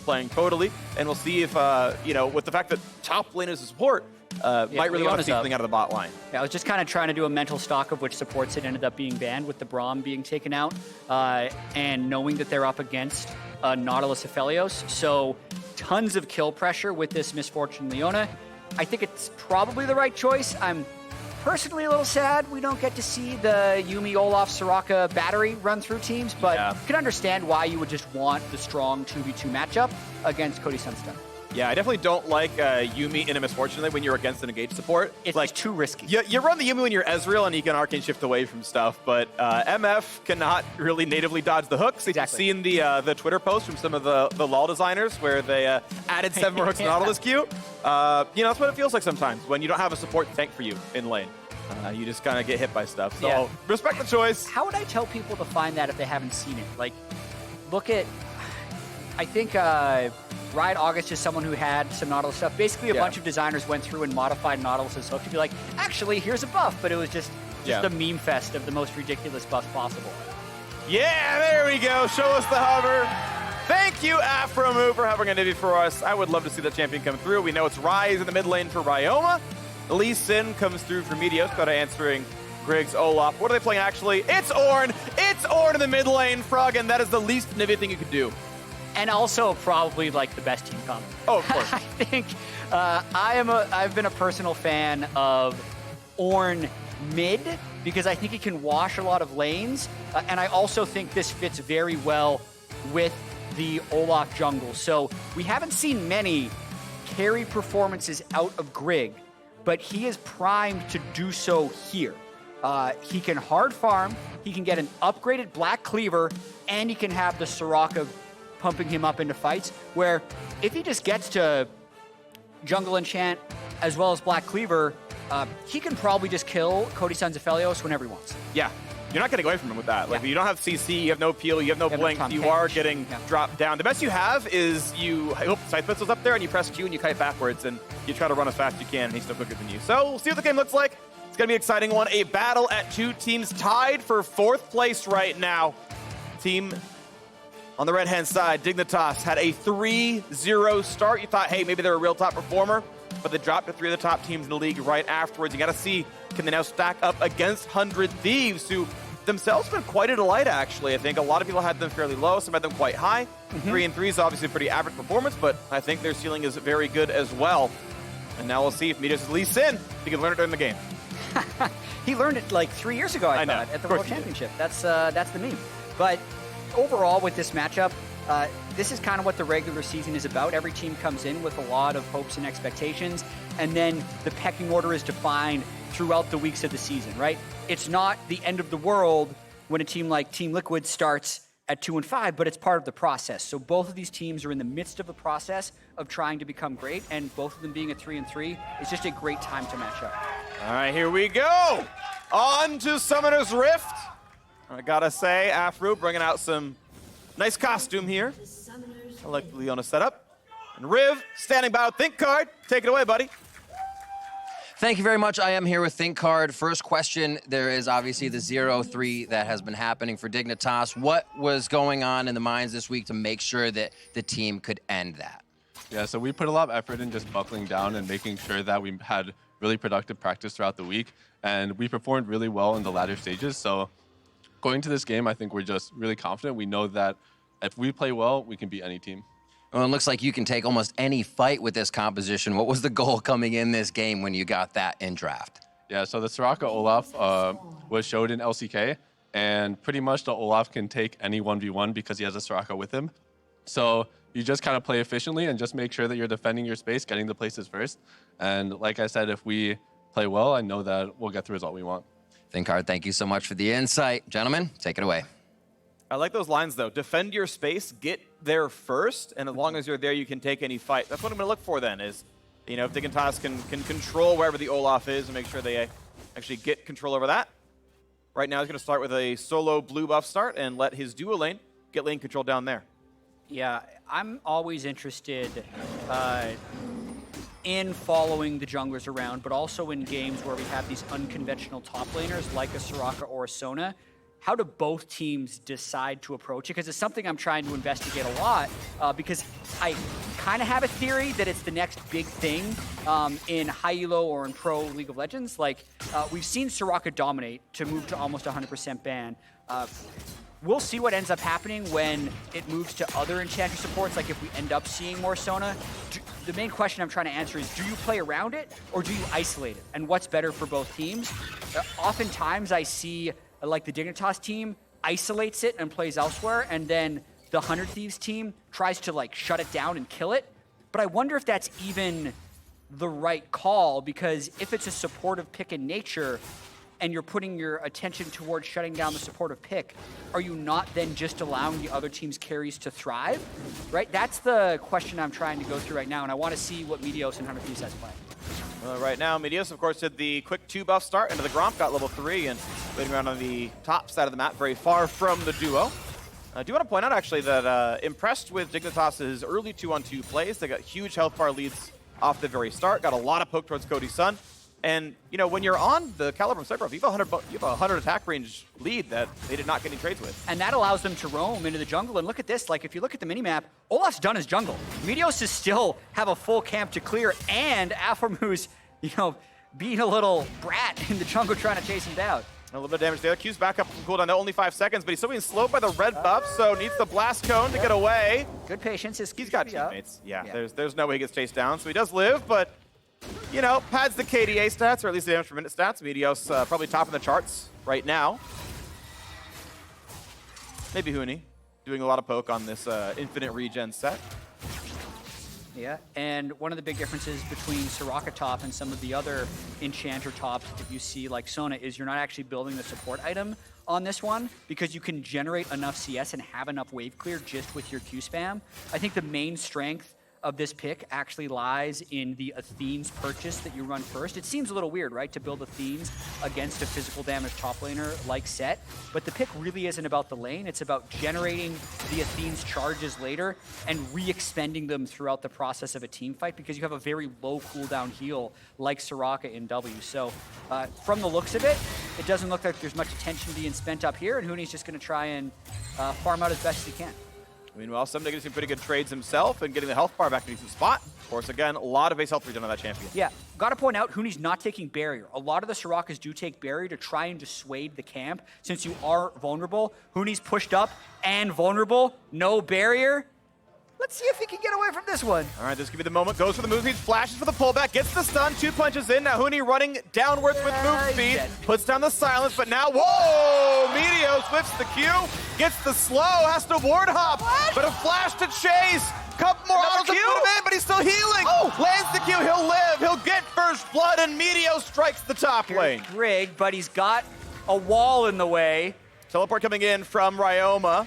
playing totally, and we'll see if, you know, with the fact that top lane is a support, might really want to see something out of the bot line. Yeah, I was just kind of trying to do a mental stock of which supports it ended up being banned with the Braum being taken out, and knowing that they're up against Nautilus Aphelios. So tons of kill pressure with this Misfortune Leona. I think it's probably the right choice. I'm personally a little sad we don't get to see the Yuumi, Olaf, Soraka battery run through teams, but you can understand why you would just want the strong 2v2 matchup against Cody Sun Stunt. Yeah, I definitely don't like Yuumi in a Misfortune when you're against an engaged support. It's like just too risky. You run the Yuumi when you're Ezreal and you can arcane shift away from stuff, but MF cannot really natively dodge the hooks. Exactly. You've seen the Twitter post from some of the LoL designers where they added 7 more hooks to Nautilus Q. You know, that's what it feels like sometimes when you don't have a support tank for you in lane. You just kind of get hit by stuff. So respect the choice. How would I tell people to find that if they haven't seen it? Like, look at, I think Riot August is someone who had some Nautilus stuff. Basically, a bunch of designers went through and modified Nautilus's hook to be like, actually, here's a buff, but it was just the meme fest of the most ridiculous buffs possible. Yeah, there we go. Show us the hover. Thank you, Aphromoo, for having a nibby for us. I would love to see that champion come through. We know it's Ryze in the mid lane for Ryoma. Lee Sin comes through for Meteos, got answering Grig's Olaf. What are they playing, actually? It's Ornn! It's Ornn in the mid lane, Froggen. That is the least nibby thing you could do. And also probably like the best team comp. Oh, of course. I think I've been a personal fan of Ornn mid because I think he can wash a lot of lanes, and I also think this fits very well with the Olaf jungle. So we haven't seen many carry performances out of Grig, but he is primed to do so here. He can hard farm, he can get an upgraded Black Cleaver, and he can have the Soraka pumping him up into fights, where if he just gets to Jungle Enchant as well as Black Cleaver, he can probably just kill Cody Sun's Aphelios whenever he wants. Yeah, you're not getting away from him with that. Like, you don't have CC, you have no peel, you have no blink, you are getting dropped down. The best you have is Scythe Pistol's up there and you press Q and you kite backwards and you try to run as fast as you can and he's still quicker than you. So we'll see what the game looks like. It's going to be an exciting one. A battle at 2 teams tied for 4th place right now. Team on the red-hand side, Dignitas, had a 3-0 start. You thought, hey, maybe they're a real top performer, but they dropped to 3 of the top teams in the league right afterwards. You got to see, can they now stack up against 100 Thieves, who themselves have been quite a delight, actually. I think a lot of people had them fairly low, some had them quite high. 3-3 is obviously a pretty average performance, but I think their ceiling is very good as well. And now we'll see if Meteos Lee Sin, he can learn it during the game. He learned it like 3 years ago, I thought, at the World Championship. That's the meme. But overall, with this matchup, this is kind of what the regular season is about. Every team comes in with a lot of hopes and expectations, and then the pecking order is defined throughout the weeks of the season, right? It's not the end of the world when a team like Team Liquid starts at 2-5, but it's part of the process. So both of these teams are in the midst of a process of trying to become great, and both of them being at 3-3 is just a great time to match up. All right, here we go. On to Summoner's Rift. I gotta say, Aphromoo bringing out some nice costume here. I like the Leona setup. And Riv standing by with Think Card. Take it away, buddy. Thank you very much. I am here with Think Card. First question, there is obviously the 0-3 that has been happening for Dignitas. What was going on in the minds this week to make sure that the team could end that? Yeah, so we put a lot of effort in just buckling down and making sure that we had really productive practice throughout the week. And we performed really well in the latter stages. So going to this game, I think we're just really confident. We know that if we play well, we can beat any team. Well, it looks like you can take almost any fight with this composition. What was the goal coming in this game when you got that in draft? Yeah, so the Soraka Olaf was showed in LCK, and pretty much the Olaf can take any 1v1 because he has a Soraka with him. So you just kind of play efficiently and just make sure that you're defending your space, getting the places first. And like I said, if we play well, I know that we'll get the result we want. Think Card, thank you so much for the insight. Gentlemen, take it away. I like those lines, though. Defend your space, get there first, and as long as you're there, you can take any fight. That's what I'm going to look for then, is, you know, if Dignitas can control wherever the Olaf is and make sure they actually get control over that. Right now, he's going to start with a solo blue buff start and let his duo lane get lane control down there. Yeah, I'm always interested in following the junglers around, but also in games where we have these unconventional top laners like a Soraka or a Sona. how do both teams decide to approach it? Because it's something I'm trying to investigate a lot, because I kind of have a theory that it's the next big thing in high elo or in pro League of Legends. Like, we've seen Soraka dominate to move to almost 100% ban. We'll see what ends up happening when it moves to other enchanter supports, like if we end up seeing more Sona. The main question I'm trying to answer is, do you play around it or do you isolate it? And what's better for both teams? Oftentimes I see like the Dignitas team isolates it and plays elsewhere, and then the 100 Thieves team tries to like shut it down and kill it. But I wonder if that's even the right call, because if it's a supportive pick in nature and you're putting your attention towards shutting down the supportive pick, are you not then just allowing the other team's carries to thrive, right? That's the question I'm trying to go through right now, and I want to see what Meteos and 100 Thieves has played. Right now, Meteos, of course, did the quick 2-buff start into the Gromp, got level 3, and waiting around on the top side of the map, very far from the duo. I do want to point out, actually, that impressed with Dignitas' early 2-on-2 plays. They got huge health bar leads off the very start, got a lot of poke towards Cody Sun. And, you know, when you're on the Caliber from Cyberbuff, you have a 100 attack range lead that they did not get any trades with. And that allows them to roam into the jungle. And look at this, like if you look at the minimap, Olaf's done his jungle. Meteos is still have a full camp to clear, and Aphromoo, you know, being a little brat in the jungle trying to chase him down. A little bit of damage there. Q's back up from cooldown, now only 5 seconds, but he's still being slowed by the red buff, so needs the blast cone to get away. Good patience. He's got teammates. Yeah, there's no way he gets chased down, so he does live, but you know, pads the KDA stats, or at least the damage per minute stats. Meteos probably top in the charts right now. Maybe Huni doing a lot of poke on this infinite regen set. Yeah, and one of the big differences between Soraka top and some of the other enchanter tops that you see like Sona is you're not actually building the support item on this one, because you can generate enough CS and have enough wave clear just with your Q spam. I think the main strength of this pick actually lies in the Athene's purchase that you run first. It seems a little weird, right, to build Athene's against a physical damage top laner like Sett, but the pick really isn't about the lane. It's about generating the Athene's charges later and re-expending them throughout the process of a team fight, because you have a very low cooldown heal like Soraka in W. So from the looks of it, it doesn't look like there's much attention being spent up here, and Huni's just going to try and farm out as best as he can. Meanwhile, Ssumday getting some pretty good trades himself and getting the health bar back in a decent spot. Of course, again, a lot of base health regen on that champion. Yeah, got to point out, Huni's not taking barrier. A lot of the Sorakas do take barrier to try and dissuade the camp. Since you are vulnerable, Huni's pushed up and vulnerable, no barrier. Let's see if he can get away from this one. All right, this could be the moment. Goes for the move speed, flashes for the pullback, gets the stun, 2 punches in. Now Huni running downwards with move speed, puts down the silence, but now, whoa! Meteos whips the Q, gets the slow, has to ward hop, but a flash to chase. Couple more autos to put him in, but he's still healing. Lands the Q, he'll live, he'll get first blood, and Meteos strikes the top lane. Grig, but he's got a wall in the way. Teleport coming in from Ryoma.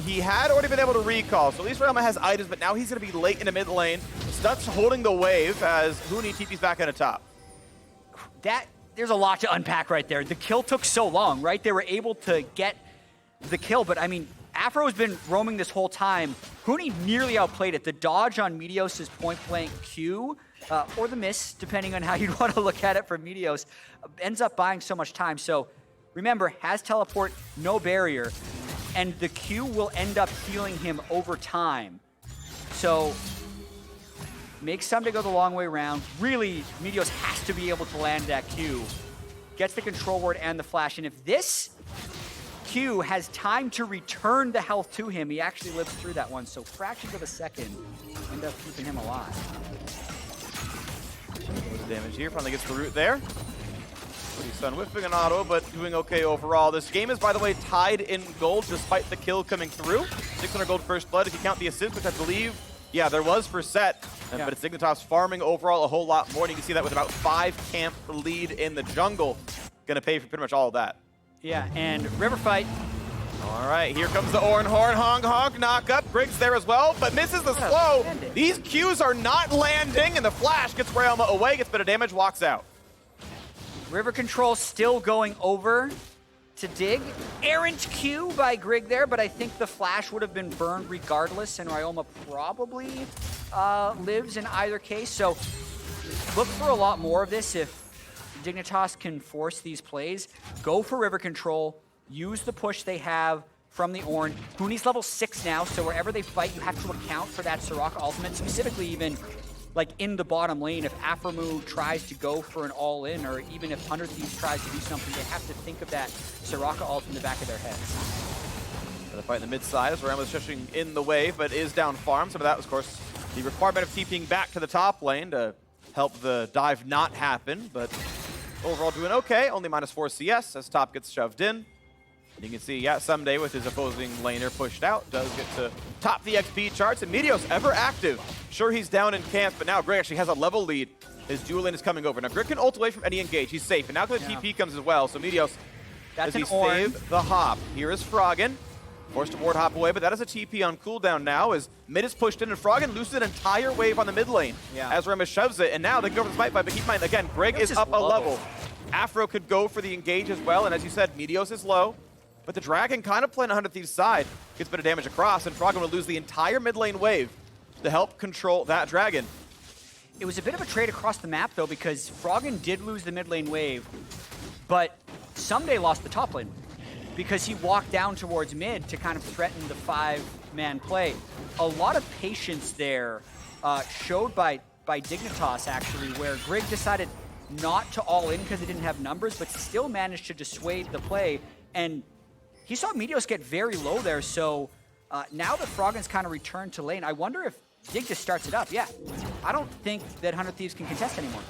He had already been able to recall, so at least Ryoma has items, but now he's going to be late in the mid lane. Stunt's holding the wave as Huni TP's back on the top. There's a lot to unpack right there. The kill took so long, right? They were able to get the kill, but I mean, Aphro's been roaming this whole time. Huni nearly outplayed it. The dodge on Meteos' point-blank Q, or the miss, depending on how you'd want to look at it for Meteos, ends up buying so much time. So remember, has teleport, no barrier, and the Q will end up healing him over time. So makes Ssumday go the long way around. Really, Meteos has to be able to land that Q. Gets the control ward and the flash, and if this Q has time to return the health to him, he actually lives through that one. So fractions of a second end up keeping him alive. Damage here, finally gets the root there. Cody Sun whiffing an auto, but doing okay overall. This game is, by the way, tied in gold despite the kill coming through. 600 gold first blood if you count the assist, which I believe, yeah, there was for Sett. But it's Dignitas farming overall a whole lot more, and you can see that with about 5 camp lead in the jungle. Gonna pay for pretty much all of that. Yeah, and river fight. All right, here comes the Ornn horn, honk, knock up. Grig's there as well, but misses the slow. These Qs are not landing, and the flash gets Ryoma away, gets a bit of damage, walks out. River control still going over to Dig. Errant Q by Grig there, but I think the flash would have been burned regardless, and Ryoma probably lives in either case. So look for a lot more of this if Dignitas can force these plays, go for river control, use the push they have from the Ornn. Huni's level 6 now, so wherever they fight, you have to account for that Soraka ultimate, specifically even like in the bottom lane. If Aphromoo tries to go for an all-in, or even if 100 Thieves tries to do something, they have to think of that Soraka ult in the back of their heads. The fight in the mid side as Ryoma's pushing in the wave, but is down farm. Some of that was, of course, the requirement of TPing back to the top lane to help the dive not happen, but overall doing okay. Only -4 CS as top gets shoved in. And you can see, yeah, Ssumday with his opposing laner pushed out does get to top the XP charts, and Meteos ever active. Sure, he's down in camp, but now Grig actually has a level lead. His dual lane is coming over. Now Grig can ult away from any engage. He's safe, and now the TP comes as well. So Meteos, That's does he an Ornn. save the hop? Here is Froggen. Forced to ward hop away, but that is a TP on cooldown now as mid is pushed in, and Froggen loses an entire wave on the mid lane as Ryoma shoves it, and now they can go for the smite fight, but keep in mind, again, Grig is up a level. Aphro could go for the engage as well, and as you said, Meteos is low, but the Dragon kind of playing 100 Thieves' side, gets a bit of damage across, and Froggen will lose the entire mid lane wave to help control that Dragon. It was a bit of a trade across the map, though, because Froggen did lose the mid lane wave, but Ssumday lost the top lane because he walked down towards mid to kind of threaten the 5-man play. A lot of patience there showed by Dignitas, actually, where Grig decided not to all in because he didn't have numbers, but still managed to dissuade the play. And he saw Meteos get very low there, so now that Froggen's kind of returned to lane, I wonder if Dig just starts it up. Yeah, I don't think that 100 Thieves can contest anymore.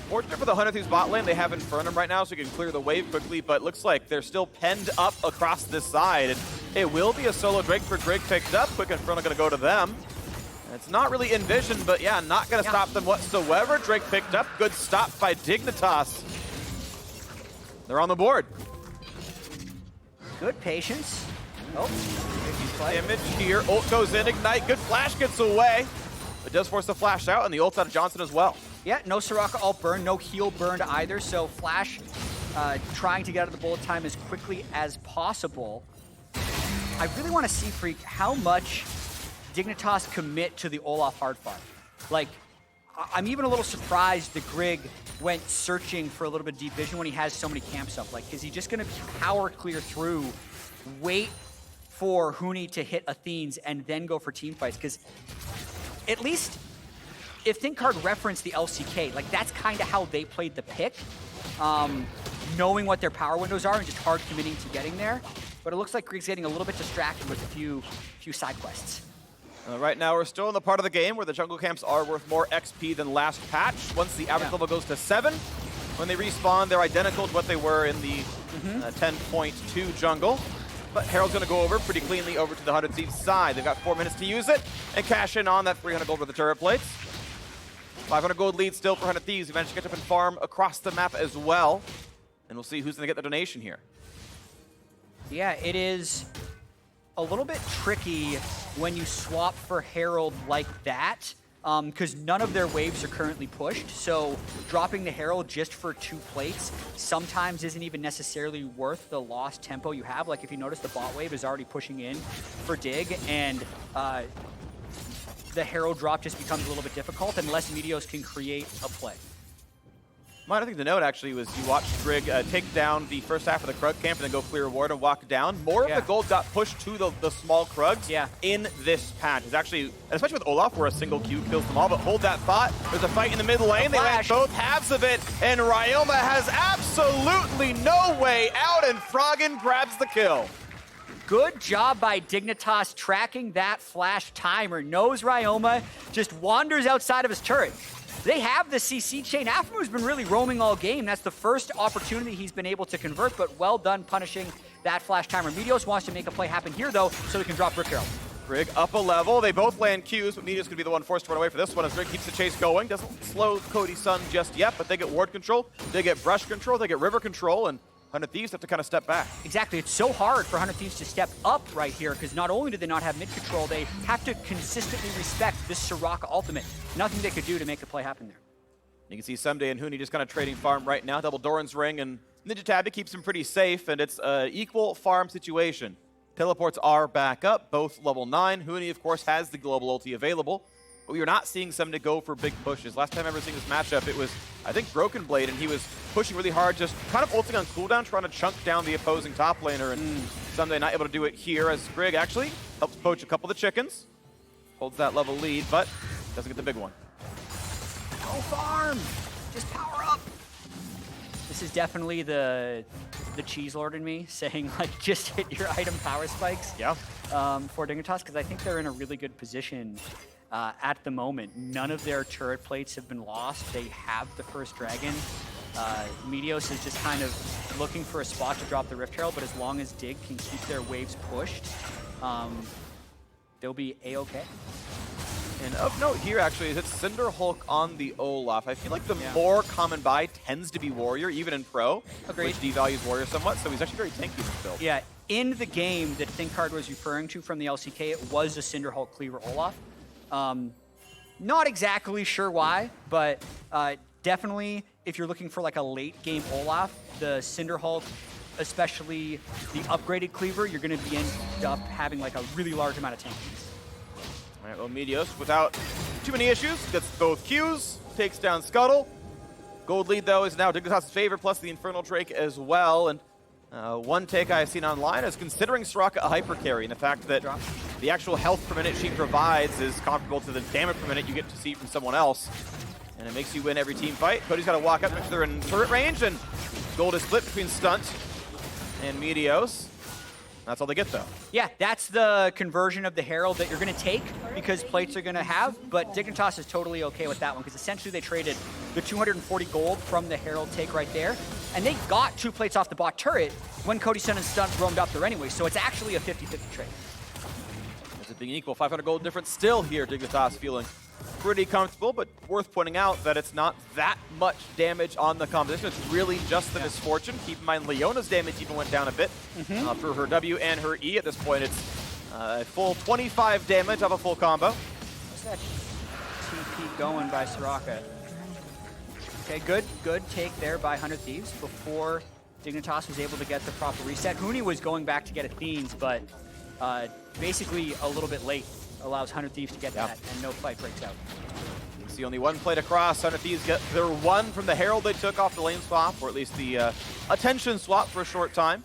Fortunate for the 100 Thieves bot lane, they have Infernum right now, so you can clear the wave quickly, but looks like they're still penned up across this side. And it will be a solo Drake for Grig picked up. Quick Infernum gonna go to them. It's not really envisioned, but yeah, not gonna stop them whatsoever. Drake picked up, good stop by Dignitas. They're on the board. Good patience. Oh, Image here, ult goes in, ignite, good flash gets away. It does force the flash out, and the ult out of Johnsun as well. Yeah, no Soraka ult burn, no heal burned either, so Flash trying to get out of the bullet time as quickly as possible. I really want to see, Phreak, how much Dignitas commit to the Olaf hardfire. Like, I'm even a little surprised that Grig went searching for a little bit of deep vision when he has so many camps up. Like, is he just going to power clear through, wait for Huni to hit Athenes, and then go for team fights? Because at least if ThinkCard referenced the LCK, like that's kind of how they played the pick, knowing what their power windows are and just hard committing to getting there. But it looks like Grig's getting a little bit distracted with a few side quests. Right now, we're still in the part of the game where the jungle camps are worth more XP than last patch. Once the average level goes to 7, when they respawn, they're identical to what they were in the 10.2 jungle. But Herald's going to go over pretty cleanly over to the 100 Thieves side. They've got 4 minutes to use it and cash in on that 300 gold with the turret plates. 500 gold lead still for 100 Thieves. They managed to catch up and farm across the map as well. And we'll see who's going to get the donation here. Yeah, it is a little bit tricky when you swap for Herald like that, because none of their waves are currently pushed. So dropping the Herald just for 2 plates sometimes isn't even necessarily worth the lost tempo you have. Like if you notice, the bot wave is already pushing in for Dig, and the Herald drop just becomes a little bit difficult unless Meteos can create a play. Minor thing to note, actually, was you watched Grig take down the first half of the Krug camp and then go clear a ward and walk down. More of the gold got pushed to the small Krugs in this patch. It's actually, and especially with Olaf, where a single Q kills them all, but hold that thought. There's a fight in the mid lane. They land both halves of it, and Ryoma has absolutely no way out, and Froggen grabs the kill. Good job by Dignitas tracking that flash timer. Knows Ryoma, just wanders outside of his turret. They have the CC chain. Aphromoo's been really roaming all game. That's the first opportunity he's been able to convert, but well done punishing that flash timer. Meteos wants to make a play happen here, though, so he can drop Brick Herald. Grig up a level. They both land Qs, but Meteos could be the one forced to run away for this one as Grig keeps the chase going. Doesn't slow Cody Sun just yet, but they get ward control, they get brush control, they get river control, and 100 Thieves have to kind of step back. Exactly. It's so hard for 100 Thieves to step up right here because not only do they not have mid control, they have to consistently respect this Soraka ultimate. Nothing they could do to make the play happen there. You can see Ssumday and Huni just kind of trading farm right now. Double Doran's ring, and Ninja Tabby keeps him pretty safe, and it's an equal farm situation. Teleports are back up, both level 9. Huni, of course, has the global ulti available, but we are not seeing Ssumday go for big pushes. Last time I ever seen this matchup, it was, I think, Broken Blade, and he was pushing really hard, just kind of ulting on cooldown, trying to chunk down the opposing top laner, and Ssumday not able to do it here, as Grig actually helps poach a couple of the chickens. Holds that level lead, but doesn't get the big one. Go farm! Just power up! This is definitely the cheese lord in me saying, like, just hit your item power spikes. Yeah. For Dignitas, because I think they're in a really good position at the moment. None of their turret plates have been lost. They have the first dragon. Meteos is just kind of looking for a spot to drop the Rift Herald, but as long as Dig can keep their waves pushed, they'll be A-okay. And of note here, actually, is it's Cinder Hulk on the Olaf. I feel like the more common buy tends to be Warrior, even in Pro, Agreed. which devalues Warrior somewhat, so he's actually very tanky in this build. Yeah, in the game that ThinkCard was referring to from the LCK, it was a Cinder Hulk Cleaver Olaf. Not exactly sure why, but definitely if you're looking for like a late game Olaf, the Cinder Hulk, especially the upgraded Cleaver, you're going to end up having like a really large amount of tankiness. All right, well, Meteos, without too many issues, gets both Qs, takes down Scuttle. Gold lead, though, is now Dignitas' favor, plus the Infernal Drake as well. And one take I've seen online is considering Soraka a hyper carry, and the fact that the actual health per minute she provides is comparable to the damage per minute you get to see from someone else. And it makes you win every team fight. Cody's got to walk up, make sure they're in turret range, and gold is split between Stunt and Meteos. That's all they get, though. Yeah, that's the conversion of the Herald that you're going to take because plates are going to have, but Dignitas is totally okay with that one because essentially they traded the 240 gold from the Herald take right there, and they got 2 plates off the bot turret when Cody Sun and Stunt roamed up there anyway, so it's actually a 50-50 trade. As it being equal, 500 gold difference still here. Dignitas feeling pretty comfortable, but worth pointing out that it's not that much damage on the composition. It's really just the misfortune. Keep in mind, Leona's damage even went down a bit for her W and her E. At this point, it's a full 25 damage of a full combo. What's that TP going by Soraka? Okay, good take there by 100 Thieves before Dignitas was able to get the proper reset. Huni was going back to get Athenes, but basically a little bit late. Allows 100 Thieves to get that, and no fight breaks out. You see only one plate across. 100 Thieves get their one from the Herald they took off the lane swap, or at least the attention swap for a short time.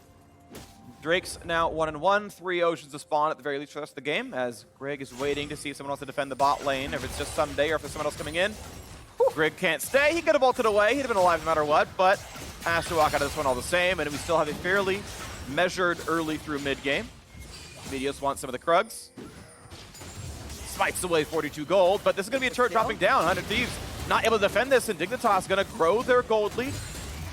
Drake's now 1-1, 3 Oceans to spawn at the very least for the rest of the game, as Grig is waiting to see if someone else to defend the bot lane, if it's just Ssumday or if there's someone else coming in. Grig can't stay. He could have ulted away. He'd have been alive no matter what, but has to walk out of this one all the same, and we still have a fairly measured early through mid-game. Meteos wants some of the Krugs. Smites away 42 gold, but this is going to be a turret dropping down. 100 Thieves not able to defend this, and Dignitas going to grow their gold lead.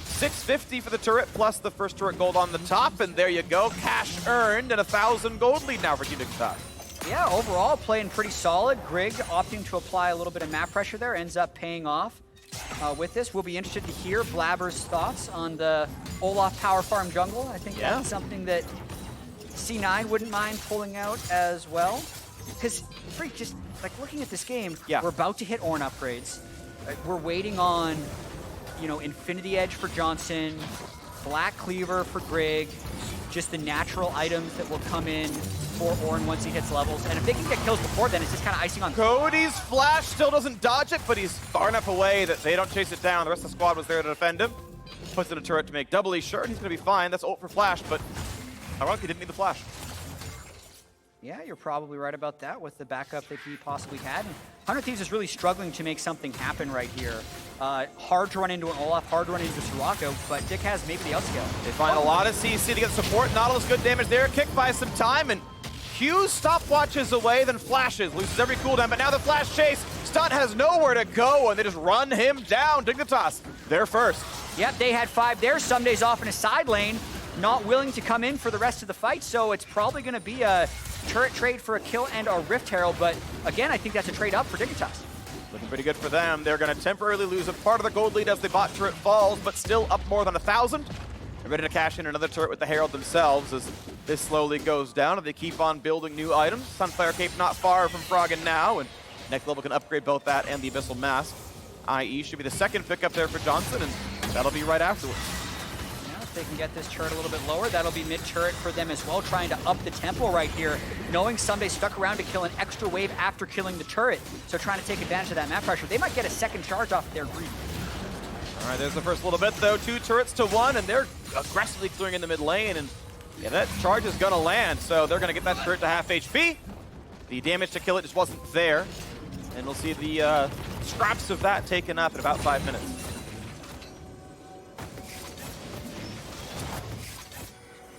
650 for the turret, plus the first turret gold on the top, and there you go. Cash earned, and 1,000 gold lead now for Team Dignitas. Yeah, overall playing pretty solid. Grig opting to apply a little bit of map pressure there, ends up paying off with this. We'll be interested to hear Blabber's thoughts on the Olaf power farm jungle. I think that's something that C9 wouldn't mind pulling out as well. Because, Phreak, just like looking at this game, we're about to hit Ornn upgrades. We're waiting on, you know, Infinity Edge for Johnsun, Black Cleaver for Grig, just the natural items that will come in for Ornn once he hits levels. And if they can get kills before then, it's just kind of icing on. Cody's flash still doesn't dodge it, but he's far enough away that they don't chase it down. The rest of the squad was there to defend him. Puts in a turret to make doubly sure, and he's going to be fine. That's ult for flash, but ironically didn't need the flash. Yeah, you're probably right about that with the backup that he possibly had. And 100 Thieves is really struggling to make something happen right here. Hard to run into an Olaf, hard to run into Soraka, but Dick has maybe the outscale. They find a lot of CC to get support. Nautilus, good damage there. Kick by some time, and Hughes stopwatches away, then flashes. Loses every cooldown, but now the flash chase. Stunt has nowhere to go, and they just run him down. Dignitas, they're first. Yep, they had 5 there. Ssumday's off in a side lane, not willing to come in for the rest of the fight, so it's probably going to be a turret trade for a kill and a Rift Herald, but again, I think that's a trade up for Dignitas. Looking pretty good for them. They're going to temporarily lose a part of the gold lead as the bot turret falls, but still up more than 1,000. They're ready to cash in another turret with the Herald themselves as this slowly goes down, and they keep on building new items. Sunfire Cape not far from Froggen now, and next level can upgrade both that and the Abyssal Mask. IE should be the second pick up there for Johnsun, and that'll be right afterwards. if they can get this turret a little bit lower. That'll be mid-turret for them as well, trying to up the tempo right here, knowing Ssumday stuck around to kill an extra wave after killing the turret. So trying to take advantage of that map pressure. They might get a second charge off their Grig. All right, there's the first little bit, though. 2 turrets to 1, and they're aggressively clearing in the mid lane. And yeah, that charge is going to land, so they're going to get that turret to half HP. The damage to kill it just wasn't there. And we'll see the scraps of that taken up in about 5 minutes.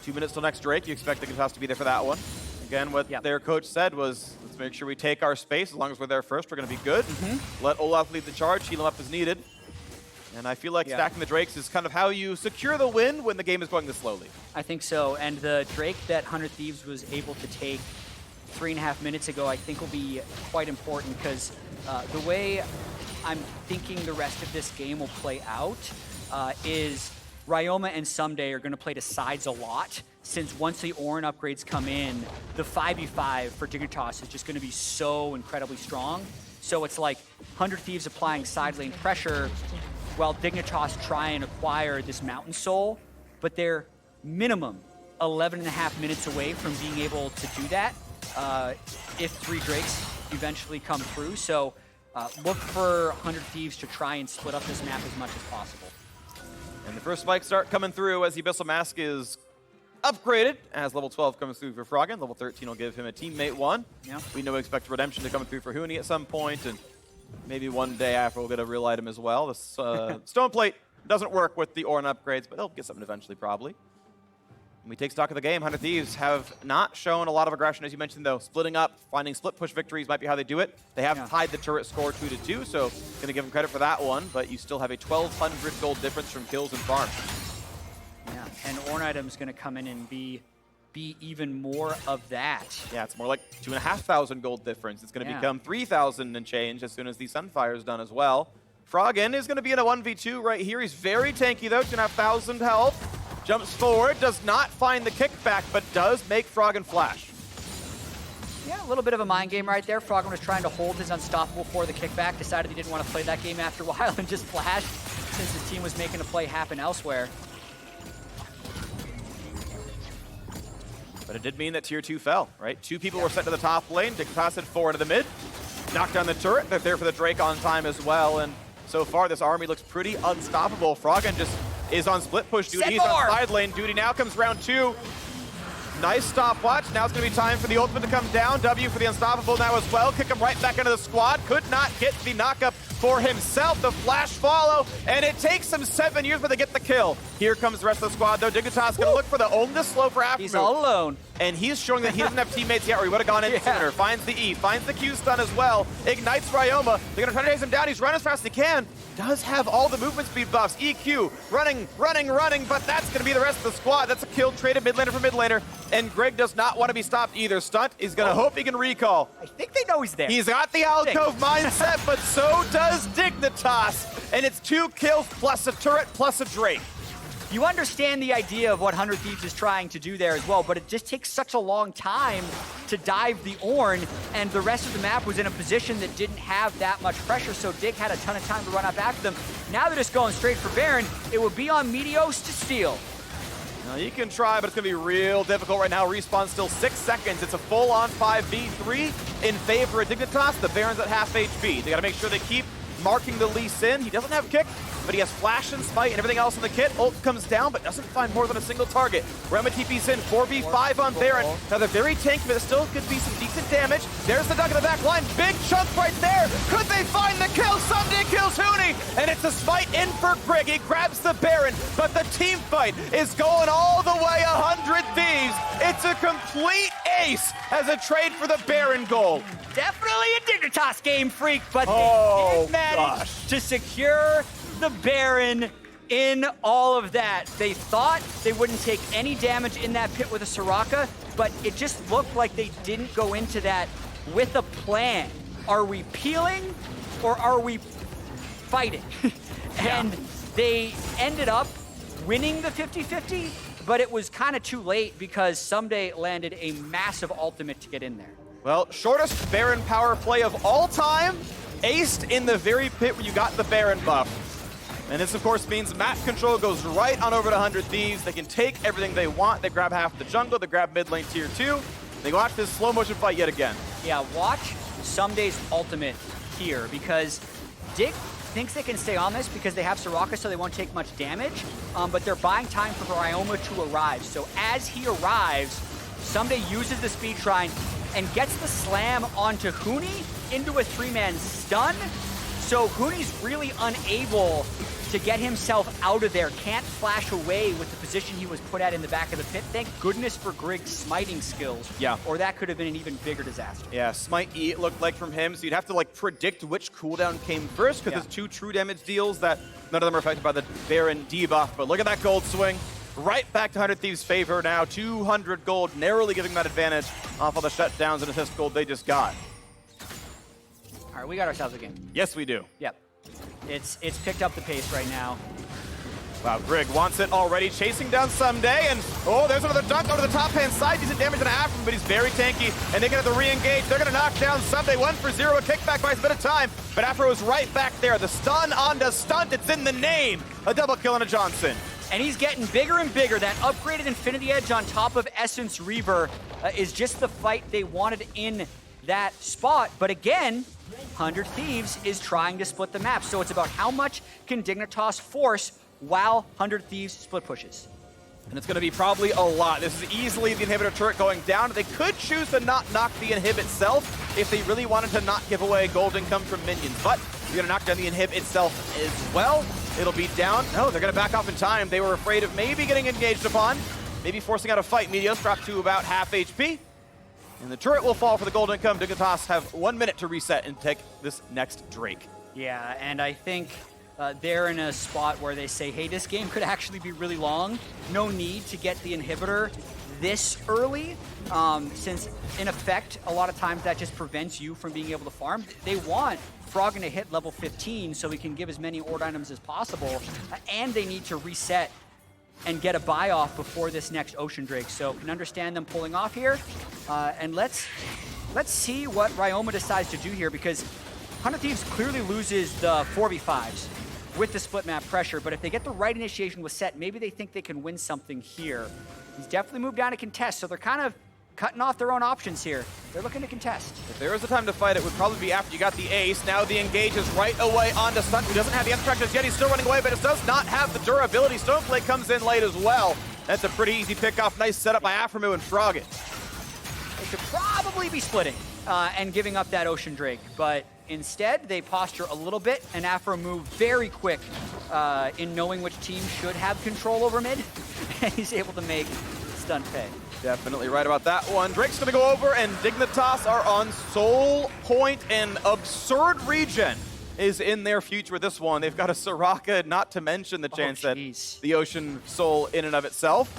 Two minutes till next Drake. You expect Dignitas to be there for that one. Again, what their coach said was, let's make sure we take our space. As long as we're there first, we're going to be good. Let Olaf lead the charge, heal him up as needed. And I feel like stacking the Drakes is kind of how you secure the win when the game is going this slowly. I think so, and the Drake that 100 Thieves was able to take 3.5 minutes ago, I think will be quite important, because the way I'm thinking the rest of this game will play out is Ryoma and Ssumday are going to play to sides a lot, since once the Ornn upgrades come in, the 5v5 for Dignitas is just going to be so incredibly strong. So it's like 100 Thieves applying side lane pressure, while Dignitas try and acquire this Mountain Soul, but they're minimum 11.5 minutes away from being able to do that if 3 Drakes eventually come through. So look for 100 Thieves to try and split up this map as much as possible. And the first spikes start coming through as the Abyssal Mask is upgraded, as level 12 comes through for Froggen. Level 13 will give him a teammate 1. Yeah. We know we expect Redemption to come through for Huni at some point, and maybe one day after we'll get a real item as well. This Stone Plate doesn't work with the Ornn upgrades, but they'll get something eventually probably. When we take stock of the game, 100 Thieves have not shown a lot of aggression, as you mentioned, though. Splitting up, finding split push victories might be how they do it. They have tied the turret score 2-2, so going to give them credit for that one, but you still have a 1,200 gold difference from kills and farms. Yeah, and Ornn item's going to come in and be even more of that. Yeah, it's more like 2,500 gold difference. It's going to become 3,000 and change as soon as the Sunfire is done as well. Froggen is going to be in a 1v2 right here. He's very tanky, though, 2,500 health. Jumps forward, does not find the kickback, but does make Froggen flash. Yeah, a little bit of a mind game right there. Froggen was trying to hold his unstoppable for the kickback, decided he didn't want to play that game after a while and just flashed since his team was making a play happen elsewhere. But it did mean that tier 2 fell, right? 2 people were sent to the top lane. Dignitas had 4 into the mid. Knocked down the turret. They're there for the Drake on time as well. And so far, this army looks pretty unstoppable. Froggen just is on split push duty. He's on side lane duty. Now comes round 2. Nice stopwatch. Now it's going to be time for the ultimate to come down. W for the unstoppable now as well. Kick him right back into the squad. Could not get the knockup for himself. The flash follow, and it takes him 7 years, but they get the kill. Here comes the rest of the squad, though. Dignitas going to look for the own this slow for Aphromoo. He's all alone. And he's showing that he doesn't have teammates yet, or he would have gone in sooner. Finds the E, finds the Q stun as well. Ignites Ryoma. They're going to try to chase him down. He's running as fast as he can. Does have all the movement speed buffs. EQ, running, but that's going to be the rest of the squad. That's a kill, traded mid laner for mid laner. And Grig does not want to be stopped either. Stunt is going to hope he can recall. I think they know he's there. He's got the alcove mindset, but so does Dignitas. And it's 2 kills plus a turret plus a Drake. You understand the idea of what 100 Thieves is trying to do there as well, but it just takes such a long time to dive the Ornn, and the rest of the map was in a position that didn't have that much pressure, so Dig had a ton of time to run up after them. Now they're just going straight for Baron. It would be on Meteos to steal. Now you can try, but it's going to be real difficult right now. Respawn still 6 seconds. It's a full-on 5v3 in favor of Dignitas. The Baron's at half HP. They got to make sure they keep marking the Lee Sin. He doesn't have kick, but he has flash and smite and everything else in the kit. Ult comes down, but doesn't find more than a single target. Ryoma TP's in, 4v5 on Baron. Now they're very tanky, but it still could be some decent damage. There's the duck in the back line. Big chunk right there. Could they find the kill? Ssumday kills Huni, and it's a smite in for Grig. He grabs the Baron, but the team fight is going all the way 100 Thieves. It's a complete ace as a trade for the Baron goal. Definitely a Dignitas game, Phreak, but they didn't manage to secure the Baron in all of that. They thought they wouldn't take any damage in that pit with a Soraka, but it just looked like they didn't go into that with a plan. Are we peeling or are we fighting? And they ended up winning the 50-50, but it was kind of too late because Ssumday landed a massive ultimate to get in there. Well, shortest Baron power play of all time, aced in the very pit where you got the Baron buff. And this, of course, means map control goes right on over to 100 Thieves. They can take everything they want. They grab half the jungle. They grab mid lane tier 2. They watch this slow motion fight yet again. Yeah, watch Ssumday's ultimate here, because Dig thinks they can stay on this because they have Soraka, so they won't take much damage. But they're buying time for Ryoma to arrive. So as he arrives, Ssumday uses the speed shrine and gets the slam onto Huni into a 3-man stun. So Huni's really unable to get himself out of there, can't flash away with the position he was put at in the back of the pit. Thank goodness for Grig's smiting skills. Yeah. Or that could have been an even bigger disaster. Yeah, Smite E it looked like from him, so you'd have to like predict which cooldown came first, because there's 2 true damage deals that none of them are affected by the Baron debuff. But look at that gold swing. Right back to 100 Thieves' favor now. 200 gold, narrowly giving that advantage off all the shutdowns and assist gold they just got. All right, we got ourselves a game. Yes, we do. Yep. It's picked up the pace right now. Wow, Grig wants it already, chasing down Ssumday, and oh, there's another dunk over the top-hand side. Decent damage on Aphromoo, but he's very tanky, and they're going to re-engage. They're going to knock down Ssumday. 1 for 0, a kickback buys a bit of time, but Aphromoo is right back there. The stun onto Stunt, it's in the name. A double kill on a Johnsun. And he's getting bigger and bigger. That upgraded Infinity Edge on top of Essence Reaver is just the fight they wanted in that spot. But again, 100 Thieves is trying to split the map. So it's about how much can Dignitas force while 100 Thieves split pushes. And it's going to be probably a lot. This is easily the inhibitor turret going down. They could choose to not knock the inhib itself if they really wanted to not give away gold income from minions. But you're going to knock down the inhib itself as well. It'll be down. No, they're going to back off in time. They were afraid of maybe getting engaged upon, maybe forcing out a fight. Meteos dropped to about half HP. And the turret will fall for the gold income. Dignitas have 1 minute to reset and take this next Drake. Yeah, and I think they're in a spot where they say, hey, this game could actually be really long. No need to get the inhibitor this early, since in effect, a lot of times that just prevents you from being able to farm. They want Froggen to hit level 15 so we can give as many Ornn items as possible, and they need to reset and get a buy off before this next Ocean Drake. So can understand them pulling off here. And let's see what Ryoma decides to do here, because 100 Thieves clearly loses the 4v5s with the split map pressure, but if they get the right initiation with Sett, maybe they think they can win something here. He's definitely moved down to contest, so they're kind of cutting off their own options here. They're looking to contest. If there is a time to fight, it would probably be after you got the ace. Now the engage is right away onto Stunt, who doesn't have the extract just yet. He's still running away, but it does not have the durability. Stoneplate comes in late as well. That's a pretty easy pick-off. Nice setup by Aphromoo and Froggen. They should probably be splitting and giving up that Ocean Drake, but instead they posture a little bit, and Aphromoo very quick in knowing which team should have control over mid, and he's able to make Stunt pay. Definitely right about that one. Drake's gonna go over, and Dignitas are on Soul Point, and absurd regen is in their future with this one. They've got a Soraka, not to mention the chance that the Ocean Soul in and of itself.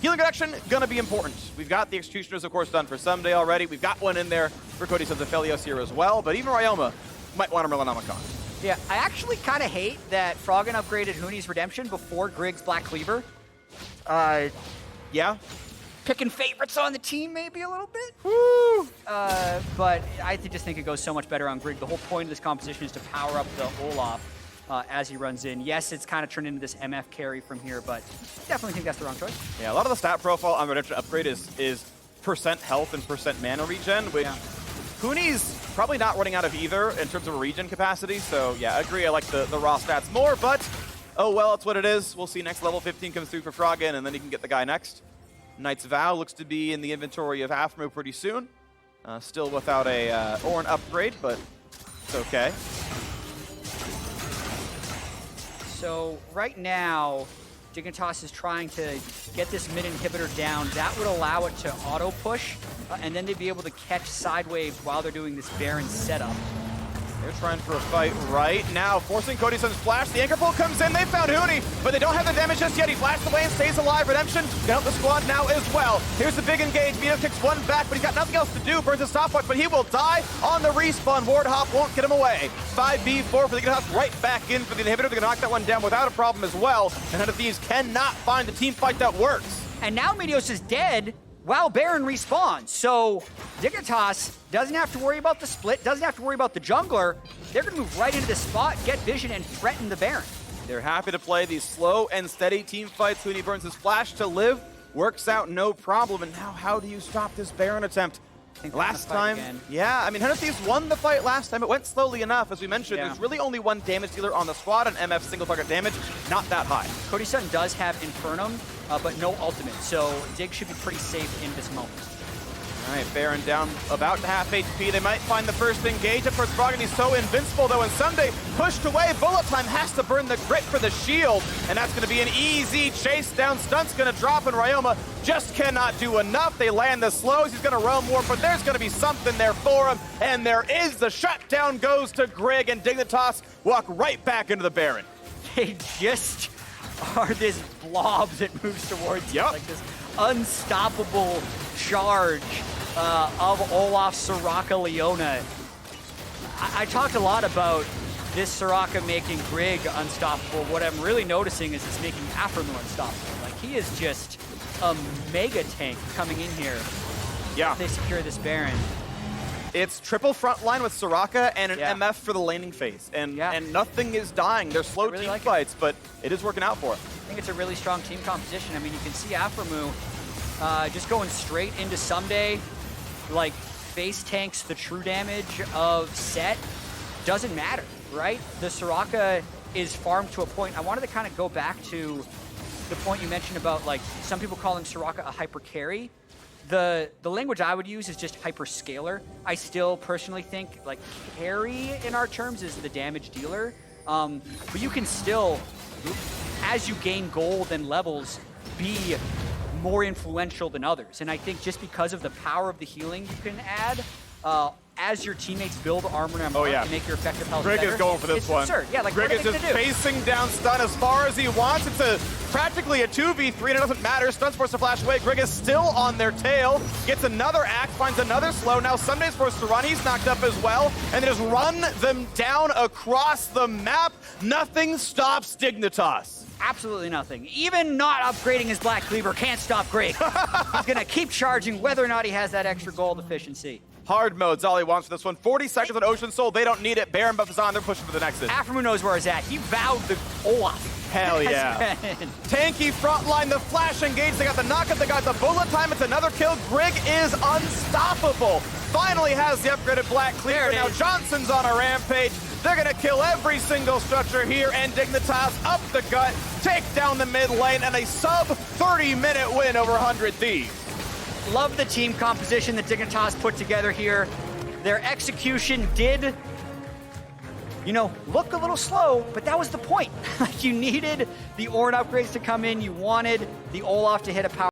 Healing connection, gonna be important. We've got the Executioners, of course, done for Ssumday already. We've got one in there for Cody Sun's Aphelios here as well, but even Ryoma might want a Merlinomicon. Yeah, I actually kind of hate that Froggen upgraded Huni's Redemption before Grig's Black Cleaver. Yeah. Picking favorites on the team maybe a little bit. Woo! But I just think it goes so much better on Grig. The whole point of this composition is to power up the Olaf as he runs in. Yes, it's kind of turned into this MF carry from here, but definitely think that's the wrong choice. Yeah, a lot of the stat profile on Redemption upgrade is percent health and percent mana regen, which Huni's probably not running out of either in terms of regen capacity. So yeah, I agree. I like the raw stats more, but oh well, it's what it is. We'll see next level 15 comes through for Froggen, and then he can get the guy next. Knight's Vow looks to be in the inventory of Aphromoo pretty soon. Still without a Ornn upgrade, but it's okay. So right now, Dignitas is trying to get this mid inhibitor down. That would allow it to auto push, and then they'd be able to catch side waves while they're doing this Baron setup. They're trying for a fight right now, forcing Cody Sun's flash. The anchor pull comes in. They found Huni, but they don't have the damage just yet. He flashed away and stays alive. Redemption can help the squad now as well. Here's the big engage. Meteos kicks one back, but he's got nothing else to do. Burns his stopwatch, but he will die on the respawn. Ward Hop won't get him away. 5v4 for the Dignitas right back in for the inhibitor. They're going to knock that one down without a problem as well. And 100 Thieves cannot find a team fight that works. And now Meteos is dead, while Baron respawns. So Dignitas doesn't have to worry about the split, doesn't have to worry about the jungler. They're going to move right into the spot, get vision, and threaten the Baron. They're happy to play these slow and steady team fights. Huni burns his flash to live, works out no problem. And now how do you stop this Baron attempt? Last time, yeah, I mean, Thieves won the fight last time. It went slowly enough. As we mentioned, there's really only one damage dealer on the squad, and MF single target damage, not that high. Cody Sun does have Infernum, but no ultimate, so Dig should be pretty safe in this moment. All right, Baron down about to half HP. They might find the first engage. Of course, Froggen, he's so invincible, though, and Ssumday pushed away. Bullet time has to burn the grit for the shield, and that's going to be an easy chase down. Stunt's going to drop, and Ryoma just cannot do enough. They land the slows. He's going to roam more, but there's going to be something there for him, and there is. The shutdown goes to Grig, and Dignitas walk right back into the Baron. They just are this blob that moves towards you, like this unstoppable charge of Olaf, Soraka, Leona. I talked a lot about this Soraka making Grig unstoppable. What I'm really noticing is it's making Aphromoo unstoppable. Like, he is just a mega tank coming in here. Yeah. If they secure this Baron. It's triple front line with Soraka and an MF for the laning phase. And nothing is dying. They're slow really team fights, but it is working out for them. I think it's a really strong team composition. I mean, you can see Aphromoo just going straight into Ssumday, like face tanks the true damage of Sett. Doesn't matter, right? The Soraka is farmed to a point. I wanted to kind of go back to the point you mentioned about, like, some people calling Soraka a hyper carry. The language I would use is just hyper scaler. I still personally think, like, carry in our terms is the damage dealer. But you can still, as you gain gold and levels, be more influential than others. And I think just because of the power of the healing you can add, as your teammates build armor and to make your effective health Grig better, is going for this one. Absurd. Yeah, like, Grig is just facing down Stunt as far as he wants. It's practically a 2v3, and it doesn't matter. Stunt's forced to flash away. Grig is still on their tail. Gets another axe, finds another slow. Now Ssumday's forced to run. He's knocked up as well. And they just run them down across the map. Nothing stops Dignitas. Absolutely nothing. Even not upgrading his Black Cleaver can't stop Grig. He's going to keep charging whether or not he has that extra gold efficiency. Hard mode's all he wants for this one. 40 seconds on Ocean Soul. They don't need it. Baron buff is on. They're pushing for the Nexus. Aphromoo knows where he's at. He vowed the Olaf. Hell yeah. Tanky front line, the flash engage. They got the knockup. They got the bullet time. It's another kill. Grig is unstoppable. Finally has the upgraded Black Cleaver. Now Johnsun's on a rampage. They're going to kill every single structure here, and Dignitas up the gut, take down the mid lane, and a sub 30-minute win over 100 Thieves. Love the team composition that Dignitas put together here. Their execution did, you know, look a little slow, but that was the point. You needed the Ornn upgrades to come in. You wanted the Olaf to hit a power